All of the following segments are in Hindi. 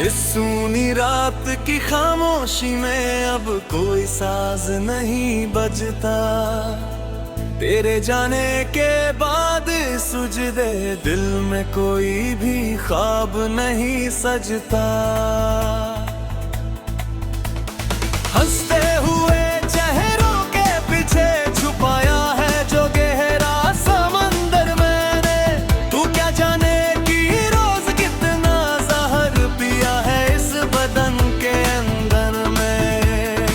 इस सूनी रात की खामोशी में अब कोई साज नहीं बजता। तेरे जाने के बाद सुजदे दिल में कोई भी ख्वाब नहीं सजता। हंसते हुए चेहरों के पीछे छुपाया है जो गहरा समंदर मैंने। तू क्या जाने कि रोज कितना जहर पिया है इस बदन के अंदर में।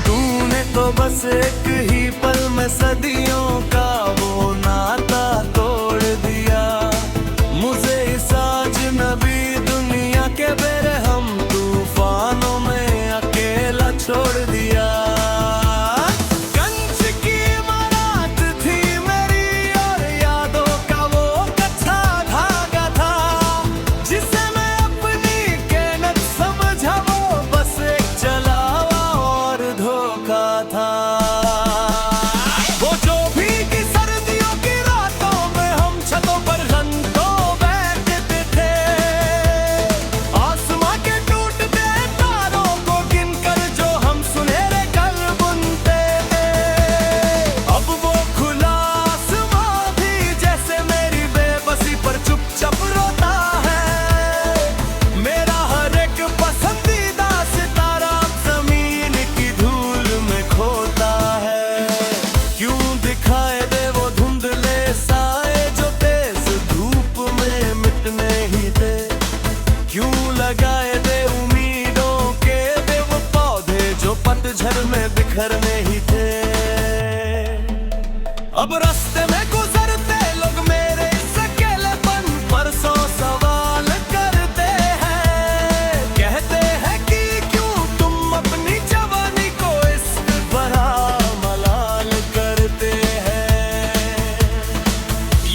तूने तो बस एक ही पल में सदियों का वो नाता तोड़ दिया। मुझे इस अजनबी दुनिया के बेरहम तूफानों में अकेला छोड़ दिया। कंच की इमारत थी मेरी और यादों का वो कच्चा धागा था, जिसे मैं अपनी कहनत समझा वो बस एक चलावा और धोखा था। वो जो भीगी सर्दियों की रातों में हम छतों पर घंटों बैठते थे, आसमां के टूटते तारों को गिनकर जो हम सुनहरे कर बुनते थे। अब वो खुला आसमां भी जैसे मेरी बेबसी पर चुपचाप रोता है। मेरा हर एक पसंदीदा सितारा अब जमीन की धूल में खोता है। क्यों दिखाए दे वो धुंधले साए जो तेज धूप में मिटने ही थे। क्यों लगाए दे उम्मीदों के दे वो पौधे जो पतझड़ में बिखरने ही थे। अब रास्ते में गुजरते लोग मेरे इस अकेलेपन पर सौ सवाल करते हैं। कहते हैं कि क्यों तुम अपनी जवानी को इस बड़ा मलाल करते हैं।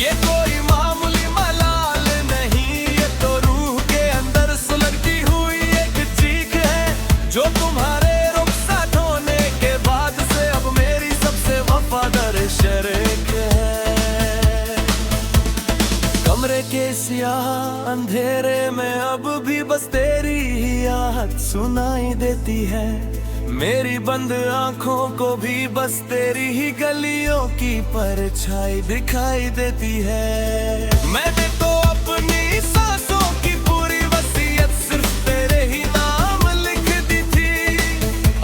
ये कोई मामूली मलाल नहीं, ये तो रूह के अंदर सुलगती हुई एक चीख है जो तुम्हारे रुखसत होने के बाद से अब मेरी सबसे वफादार शरीक है। कमरे के सियाह अंधेरे में अब भी बस तेरी ही आहट सुनाई देती है। मेरी बंद आंखों को भी बस तेरी ही गलियों की परछाई दिखाई देती है। मैंने तो अपनी सांसों की पूरी वसीयत सिर्फ तेरे ही नाम लिख दी थी।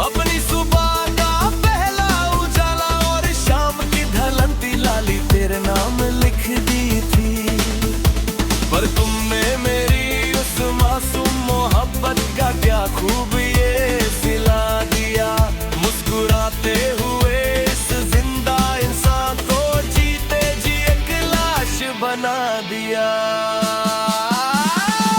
अपनी सुबह का पहला उजाला और शाम की ढलती लाली तेरे नाम लिख दी थी। पर तुमने मेरी उस मासूम मोहब्बत का क्या खूब ये सिला दिया। मुस्कुराते हुए इस जिंदा इंसान को जीते जी एक लाश बना दिया।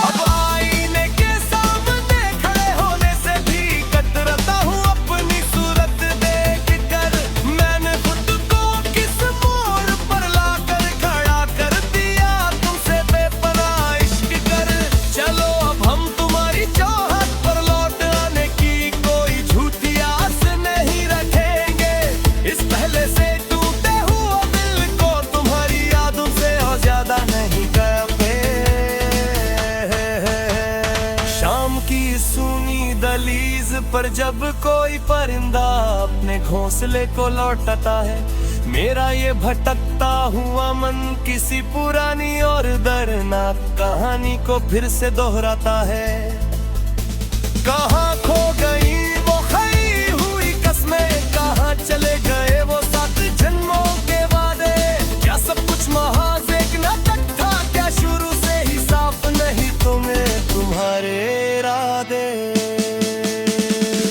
अब आईने के सामने खड़े होने से भी कतराता हूँ अपनी सूरत देख कर। मैंने खुद को किस मोड़ पर लाकर खड़ा कर दिया तुमसे बेपनाह इश्क कर। चलो अब हम तुम्हारी चाहत पर लौट आने की कोई झूठी आस नहीं रखेंगे। इस पहले से टूटे हुए दिल को तुम्हारी यादों से और ज्यादा नहीं करते। शाम की सूनी दलीज पर जब कोई परिंदा अपने घोंसले को लौटाता है, मेरा ये भटकता हुआ मन किसी पुरानी और दर्दनाक कहानी को फिर से दोहराता है। कहाँ खो गई वो खोई हुई कस्में, कहाँ चले गए वो 7 जन्मों के वादे। क्या सब कुछ महज एक नाटक था, क्या शुरू से ही साफ नहीं तुम्हें तुम्हारे इरादे।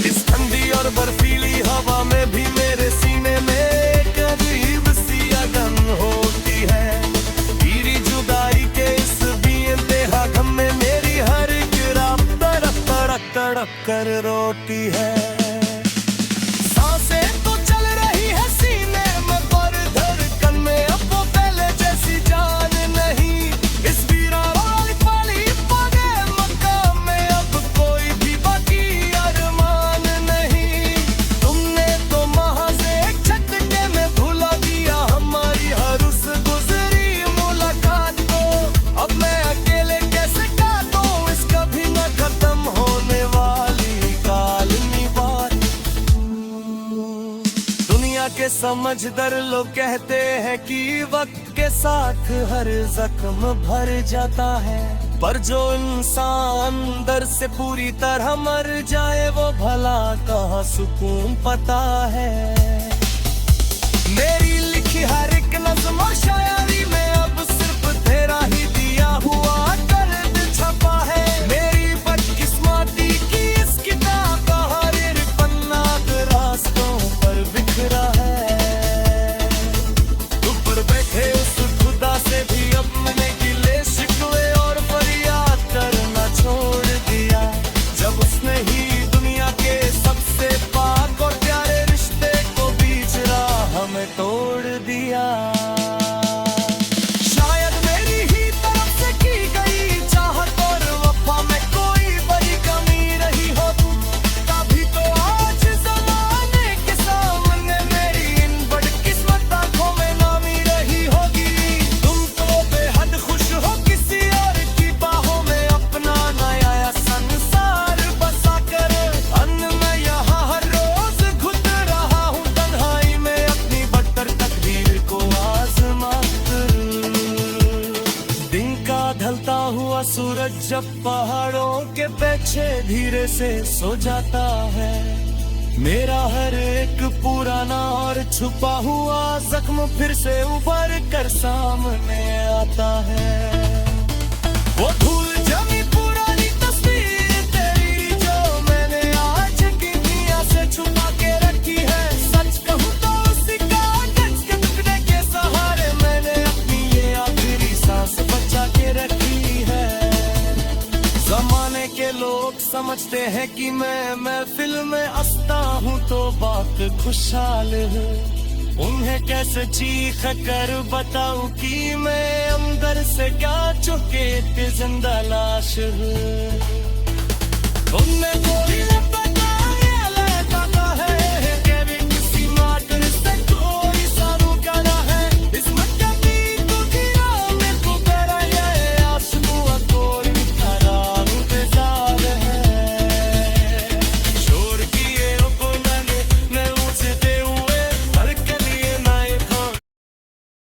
इस ठंडी और बर्फीली हवा में भी मेरे सीने में एक अजीब सी अगन होती है। तेरी जुदाई के इस बेइंतहा गम में मेरी हर एक रात तड़प तड़प तड़प कर रोती है। सांसें तो चल रही है समझदार लोग कहते हैं कि वक्त के साथ हर जख्म भर जाता है, पर जो इंसान अंदर से पूरी तरह मर जाए वो भला कहाँ सुकून पता है। मेरी लिखी हर एक नज़्म और शायरी में अब सिर्फ तेरा ही दिया हुआ दर्द छपा है। मेरी बदकिस्मती की इस किताब का हर एक पन्ना रास्तों पर बिखरा है। ऊपर बैठे उस खुदा से भी अपने गिले शिकवे और फरियाद करना छोड़ दिया, जब उसने ही दुनिया के सबसे पाक और प्यारे रिश्ते को बीच राह में तोड़ दिया। शायद मेरी ही तरफ से की गई चाहत और वफा में कोई बड़ी कमी रही हो, तभी तो आज ज़माने के सामने मेरी इन बदकिस्मत आँखों में नामी रही होगी। तुम तो बेहद खुश हो किसी और की बाहों में अपना नया संसार बसा कर, अन्न मैं यहाँ हर रोज घुट रहा हूँ तन्हाई में अपनी बदतर तकदीर को आजमा कर। दिन का ढलता हुआ सूरज जब पहाड़ों के पीछे धीरे से सो जाता है, मेरा हर एक पुराना और छुपा हुआ जख्म फिर से उभर कर सामने आता है। वो धूल जमी पुरानी तस्वीर तेरी जो मैंने आज की दुनिया से छुपा के रखी है, सच कहूँ तो उसी कागज के टुकड़े के सहारे मैंने अपनी ये आखिरी सांस बचा के रखी है। जमाने के लोग समझते हैं कि मैं महफिल में हंसता हूँ तो बात खुशहाल है, उन्हें कैसे चीख कर बताऊं कि मैं अंदर से क्या चुके जिंदा लाश हूँ। उनमें कोई